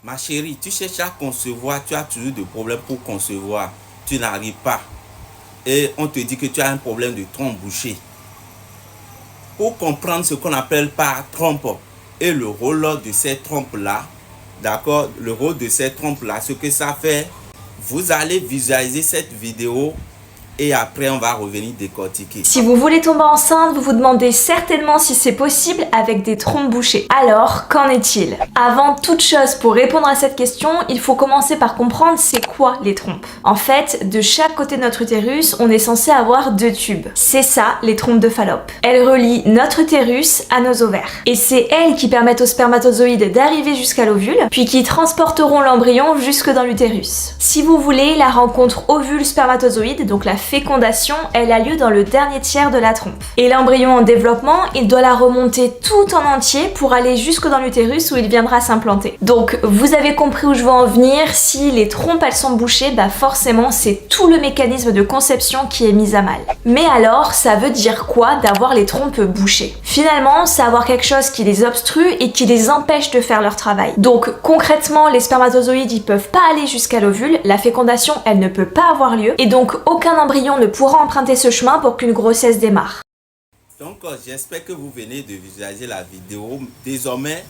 Ma chérie, tu cherches à concevoir, tu as toujours des problèmes pour concevoir. Tu n'arrives pas. Et on te dit que tu as un problème de trompe bouchée. Pour comprendre ce qu'on appelle par trompe et le rôle de ces trompes-là, d'accord, le rôle de ces trompes-là, ce que ça fait, vous allez visualiser cette vidéo et après on va revenir décortiquer. Si vous voulez tomber enceinte, vous vous demandez certainement si c'est possible avec des trompes bouchées. Alors, qu'en est-il? Avant toute chose, pour répondre à cette question, il faut commencer par comprendre c'est quoi les trompes. En fait, de chaque côté de notre utérus, on est censé avoir 2 tubes. C'est ça, les trompes de Fallope. Elles relient notre utérus à nos ovaires. Et c'est elles qui permettent aux spermatozoïdes d'arriver jusqu'à l'ovule, puis qui transporteront l'embryon jusque dans l'utérus. Si vous voulez, la rencontre ovule-spermatozoïde, donc la fécondation, elle a lieu dans le dernier tiers de la trompe. Et l'embryon en développement, il doit la remonter tout en entier pour aller jusque dans l'utérus où il viendra s'implanter. Donc, vous avez compris où je veux en venir, si les trompes elles sont bouchées, bah forcément c'est tout le mécanisme de conception qui est mis à mal. Mais alors, ça veut dire quoi d'avoir les trompes bouchées? Finalement, c'est avoir quelque chose qui les obstrue et qui les empêche de faire leur travail. Donc, concrètement, les spermatozoïdes, ils peuvent pas aller jusqu'à l'ovule, la fécondation, elle ne peut pas avoir lieu, et donc aucun embryon ne pourra emprunter ce chemin pour qu'une grossesse démarre. Donc, j'espère que vous venez de visualiser la vidéo. Désormais,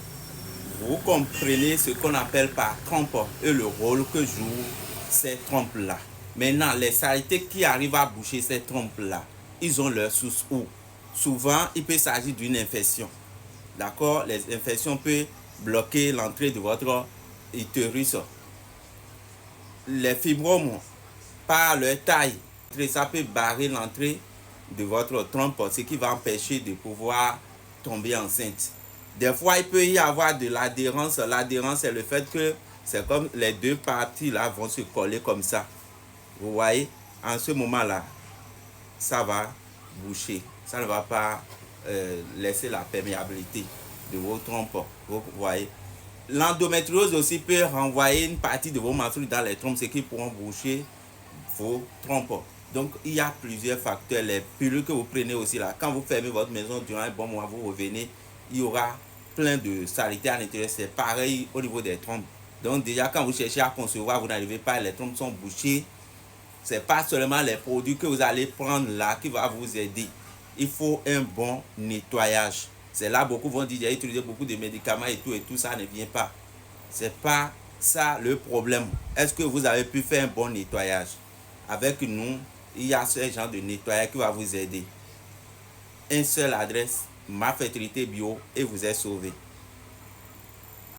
vous comprenez ce qu'on appelle par trompe et le rôle que jouent ces trompes-là. Maintenant, les saletés qui arrivent à boucher ces trompes-là, ils ont leur source où? Souvent, il peut s'agir d'une infection. D'accord? Les infections peuvent bloquer l'entrée de votre utérus. Les fibromes, par leur taille, ça peut barrer l'entrée de votre trompe, ce qui va empêcher de pouvoir tomber enceinte. Des fois, il peut y avoir de l'adhérence. L'adhérence, c'est le fait que c'est comme les deux parties là vont se coller comme ça. Vous voyez, en ce moment-là, ça va boucher. Ça ne va pas laisser la perméabilité de vos trompes. Vous voyez. L'endométriose aussi peut renvoyer une partie de vos menstrues dans les trompes, ce qui pourront boucher vos trompes. Donc, il y a plusieurs facteurs. Les pilules que vous prenez aussi là, quand vous fermez votre maison durant un bon mois, vous revenez, il y aura plein de saleté à l'intérieur. C'est pareil au niveau des trompes. Donc, déjà, quand vous cherchez à concevoir, vous n'arrivez pas, les trompes sont bouchées. Ce n'est pas seulement les produits que vous allez prendre là qui va vous aider. Il faut un bon nettoyage. C'est là beaucoup vont dire, j'ai utilisé beaucoup de médicaments et tout ça ne vient pas. Ce n'est pas ça le problème. Est-ce que vous avez pu faire un bon nettoyage? Avec nous, il y a ce genre de nettoyage qui va vous aider. Une seule adresse, Ma Fertilité Bio, et vous êtes sauvé.